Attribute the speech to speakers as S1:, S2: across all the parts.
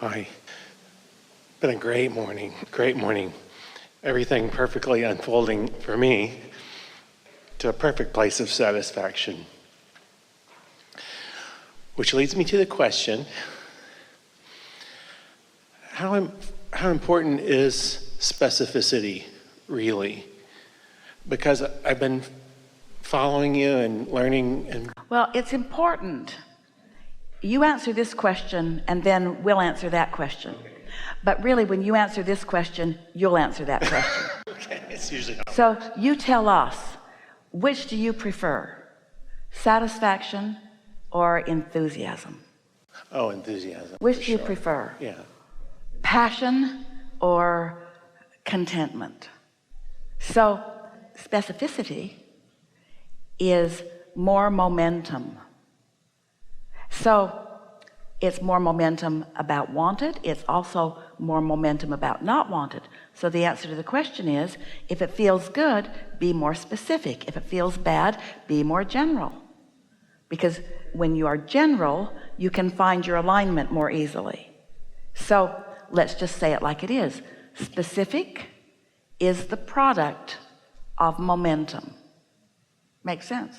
S1: Hi. Been a great morning, great morning. Everything perfectly unfolding for me to a perfect place of satisfaction. Which leads me to the question, how important is specificity really? Because I've been following you and learning and...
S2: Well, it's important. You answer this question and then we'll answer that question. But really, when you answer this question, you'll answer that question.
S1: Okay, it's usually not.
S2: So you tell us, which do you prefer? Satisfaction or enthusiasm?
S1: Oh, enthusiasm.
S2: Which do you prefer?
S1: Yeah.
S2: Passion or contentment? So specificity is more momentum. So it's more momentum about wanted. It's also more momentum about not wanted. So the answer to the question is, if it feels good, be more specific. If it feels bad, be more general. Because when you are general, you can find your alignment more easily. So let's just say it like it is. Specific is the product of momentum. Makes sense?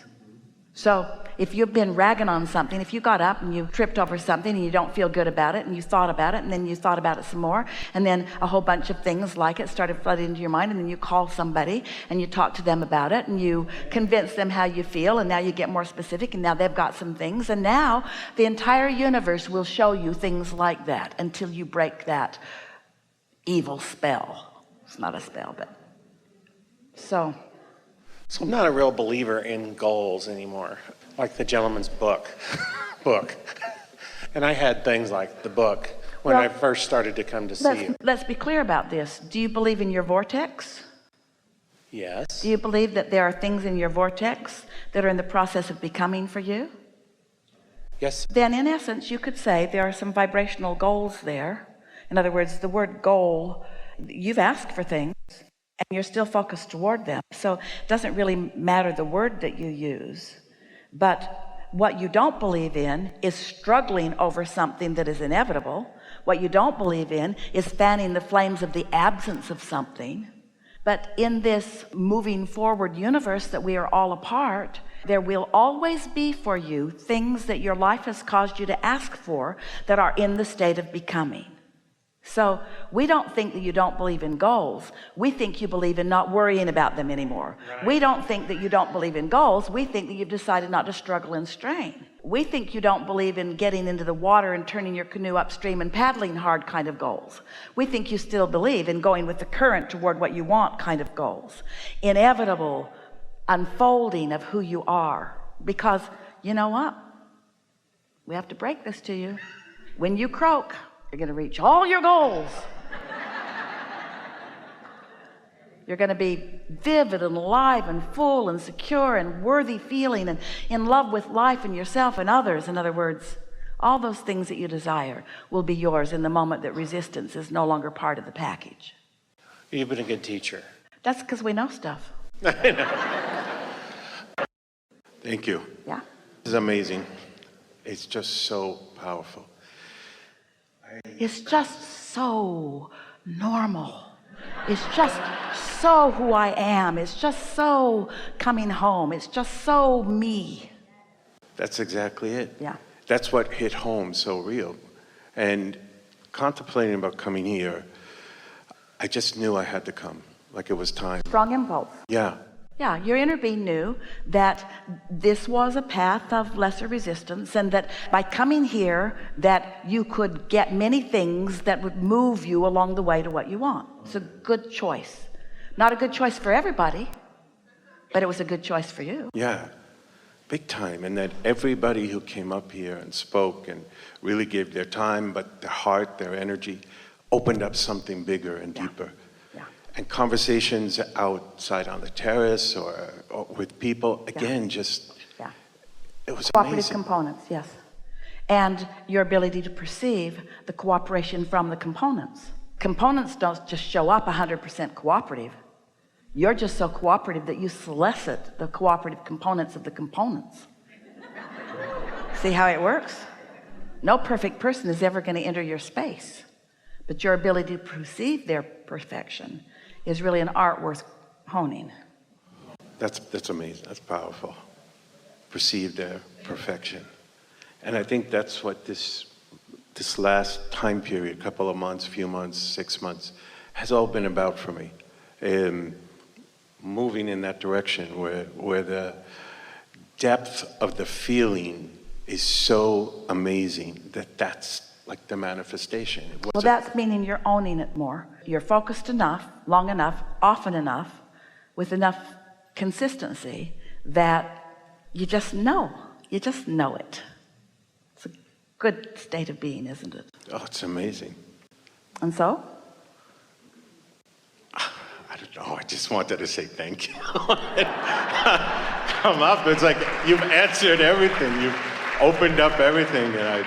S2: So if you've been ragging on something, if you got up and you tripped over something and you don't feel good about it and you thought about it and then you thought about it some more and then a whole bunch of things like it started flooding into your mind, and then you call somebody and you talk to them about it and you convince them how you feel, and now you get more specific and now they've got some things, and now the entire universe will show you things like that until you break that evil spell. It's not a spell, but so
S1: I'm not a real believer in goals anymore, like the gentleman's book. And I had things like the book when I first started to come to see you.
S2: Let's be clear about this. Do you believe in your vortex?
S1: Yes.
S2: Do you believe that there are things in your vortex that are in the process of becoming for you?
S1: Yes.
S2: Then in essence, you could say there are some vibrational goals there. In other words, the word goal, you've asked for things and you're still focused toward them. So it doesn't really matter the word that you use. But what you don't believe in is struggling over something that is inevitable. What you don't believe in is fanning the flames of the absence of something. But in this moving forward universe that we are all a part, there will always be for you things that your life has caused you to ask for that are in the state of becoming. So we don't think that you don't believe in goals. We think you believe in not worrying about them anymore. Right. We don't think that you don't believe in goals. We think that you've decided not to struggle and strain. We think you don't believe in getting into the water and turning your canoe upstream and paddling hard kind of goals. We think you still believe in going with the current toward what you want kind of goals. Inevitable unfolding of who you are. Because you know what? We have to break this to you. When you croak, you're going to reach all your goals. You're going to be vivid and alive and full and secure and worthy feeling and in love with life and yourself and others. In other words, all those things that you desire will be yours in the moment that resistance is no longer part of the package.
S1: You've been a good teacher.
S2: That's because we know stuff.
S1: I know.
S3: Thank you.
S2: Yeah.
S3: This is amazing. It's just so powerful.
S2: It's just so normal. It's just so who I am. It's just so coming home. It's just so me.
S3: That's exactly it.
S2: Yeah.
S3: That's what hit home so real. And contemplating about coming here, I just knew I had to come, like it was time.
S2: Strong impulse.
S3: Yeah.
S2: Yeah, your inner being knew that this was a path of lesser resistance, and that by coming here that you could get many things that would move you along the way to what you want. It's a good choice. Not a good choice for everybody, but it was a good choice for you.
S3: Yeah, big time. And that everybody who came up here and spoke and really gave their time, but their heart, their energy, opened up something bigger and deeper. And conversations outside on the terrace or with people, again, just, it was
S2: cooperative
S3: amazing.
S2: Components, yes. And your ability to perceive the cooperation from the components. Components don't just show up 100% cooperative. You're just so cooperative that you solicit the cooperative components of the components. See how it works? No perfect person is ever going to enter your space, but your ability to perceive their perfection is really an art worth honing.
S3: That's amazing. That's powerful. Perceive their perfection. And I think that's what this last time period, couple of months, few months, 6 months, has all been about for me. Moving in that direction where the depth of the feeling is so amazing that's like the manifestation.
S2: Well, that's meaning you're owning it more. You're focused enough, long enough, often enough, with enough consistency that you just know. You just know it. It's a good state of being, isn't it?
S3: Oh, it's amazing.
S2: And so?
S3: I don't know. I just wanted to say thank you. Come up. It's like you've answered everything. You've opened up everything. And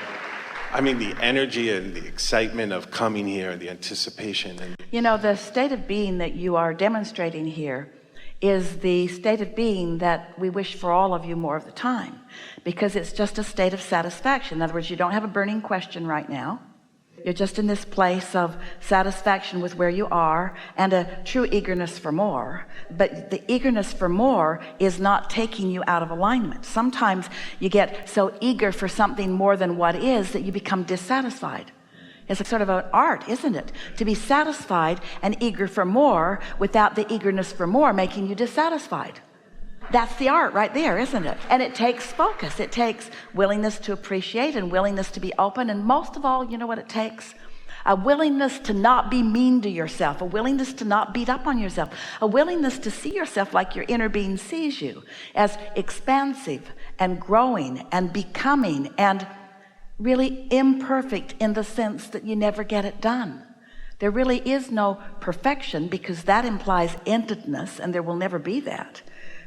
S3: I mean, the energy and the excitement of coming here, the anticipation. And
S2: you know, the state of being that you are demonstrating here is the state of being that we wish for all of you more of the time, because it's just a state of satisfaction. In other words, you don't have a burning question right now. You're just in this place of satisfaction with where you are and a true eagerness for more. But the eagerness for more is not taking you out of alignment. Sometimes you get so eager for something more than what is that you become dissatisfied. It's a sort of an art, isn't it? To be satisfied and eager for more without the eagerness for more making you dissatisfied. That's the art right there, isn't it? And it takes focus. It takes willingness to appreciate and willingness to be open. And most of all, you know what it takes? A willingness to not be mean to yourself, a willingness to not beat up on yourself, a willingness to see yourself like your inner being sees you, as expansive and growing and becoming and really imperfect in the sense that you never get it done. There really is no perfection, because that implies endedness, and there will never be that.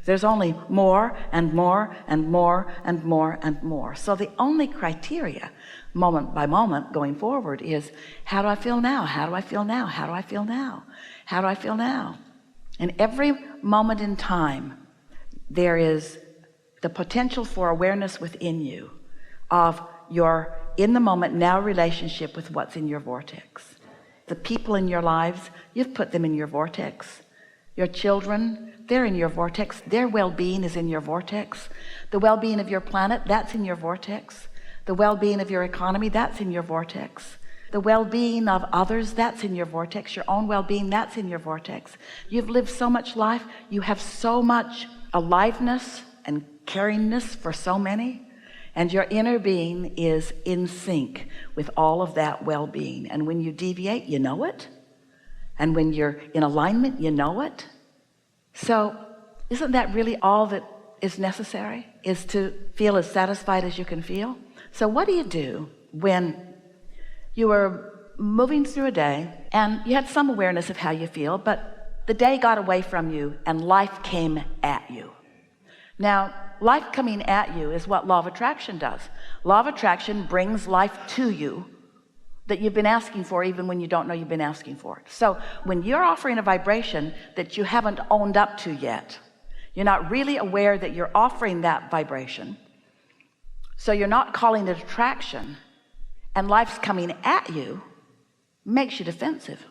S2: There's only more and more and more and more and more. So the only criteria, moment by moment going forward, is how do I feel now? How do I feel now? How do I feel now? How do I feel now? And every moment in time, there is the potential for awareness within you of your in the moment now relationship with what's in your vortex. The people in your lives, you've put them in your vortex. Your children, they're in your vortex. Their well-being is in your vortex. The well-being of your planet, that's in your vortex. The well-being of your economy, that's in your vortex. The well-being of others, that's in your vortex. Your own well-being, that's in your vortex. You've lived so much life. You have so much aliveness and caringness for so many. And your inner being is in sync with all of that well-being. And when you deviate, you know it. And when you're in alignment, you know it. So isn't that really all that is necessary, is to feel as satisfied as you can feel? So what do you do when you are moving through a day and you had some awareness of how you feel, but the day got away from you and life came at you? Now, life coming at you is what law of attraction does. Law of attraction brings life to you that you've been asking for, even when you don't know you've been asking for it. So when you're offering a vibration that you haven't owned up to yet, you're not really aware that you're offering that vibration, so you're not calling it attraction, and life's coming at you, makes you defensive,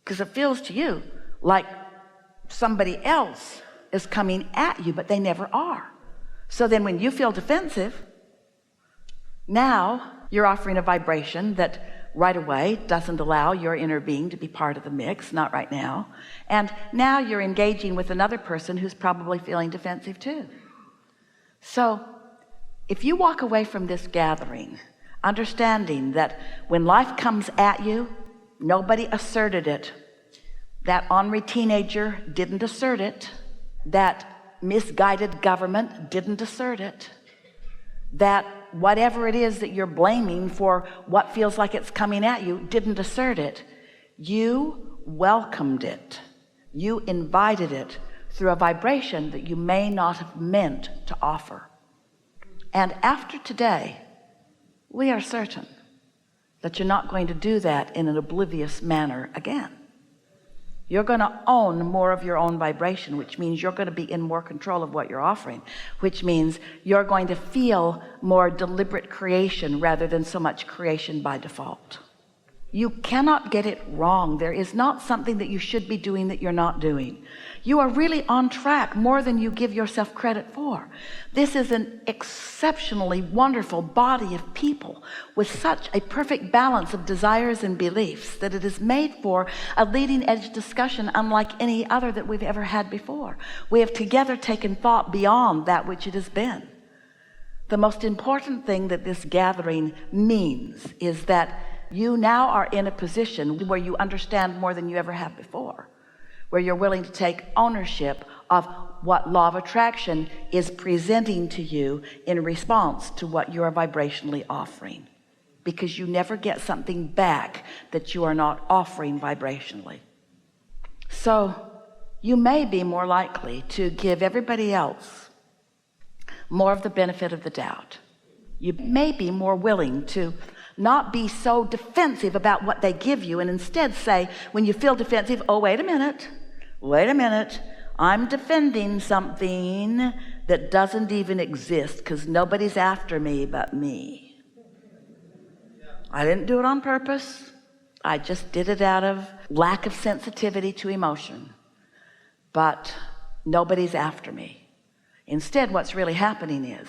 S2: because it feels to you like somebody else is coming at you, but they never are. So then when you feel defensive, now you're offering a vibration that right away doesn't allow your inner being to be part of the mix, not right now. And now you're engaging with another person who's probably feeling defensive too. So if you walk away from this gathering understanding that when life comes at you, nobody asserted it, that ornery teenager didn't assert it, that misguided government didn't assert it, that whatever it is that you're blaming for what feels like it's coming at you didn't assert it, you welcomed it, you invited it through a vibration that you may not have meant to offer. And after today, we are certain that you're not going to do that in an oblivious manner again. You're going to own more of your own vibration, which means you're going to be in more control of what you're offering, which means you're going to feel more deliberate creation rather than so much creation by default. You cannot get it wrong. There is not something that you should be doing that you're not doing. You are really on track more than you give yourself credit for. This is an exceptionally wonderful body of people with such a perfect balance of desires and beliefs that it is made for a leading edge discussion unlike any other that we've ever had before. We have together taken thought beyond that which it has been. The most important thing that this gathering means is that you now are in a position where you understand more than you ever have before, where you're willing to take ownership of what law of attraction is presenting to you in response to what you are vibrationally offering, because you never get something back that you are not offering vibrationally. So you may be more likely to give everybody else more of the benefit of the doubt. You may be more willing to not be so defensive about what they give you, and instead say, when you feel defensive, oh, wait a minute, I'm defending something that doesn't even exist because nobody's after me but me. I didn't do it on purpose. I just did it out of lack of sensitivity to emotion, but nobody's after me. Instead, what's really happening is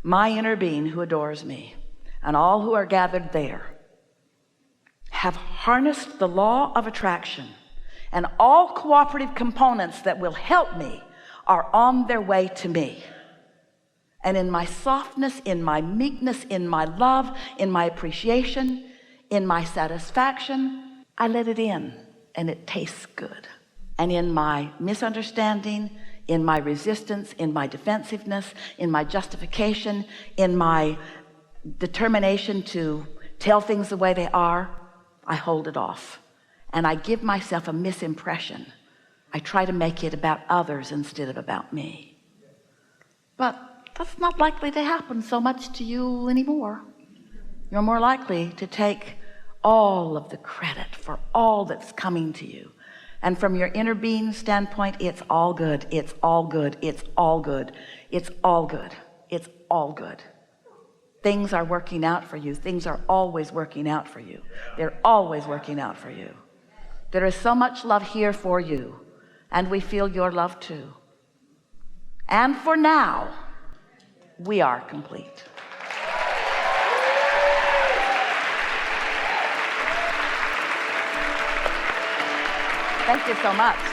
S2: my inner being who adores me and all who are gathered there have harnessed the law of attraction, and all cooperative components that will help me are on their way to me. And in my softness, in my meekness, in my love, in my appreciation, in my satisfaction, I let it in and it tastes good. And in my misunderstanding, in my resistance, in my defensiveness, in my justification, in my determination to tell things the way they are, I hold it off and I give myself a misimpression. I try to make it about others instead of about me. But that's not likely to happen so much to you anymore. You're more likely to take all of the credit for all that's coming to you. And from your inner being standpoint, it's all good. It's all good. It's all good. It's all good. It's all good. Things are working out for you. Things are always working out for you. They're always working out for you. There is so much love here for you, and we feel your love too. And for now, we are complete. Thank you so much.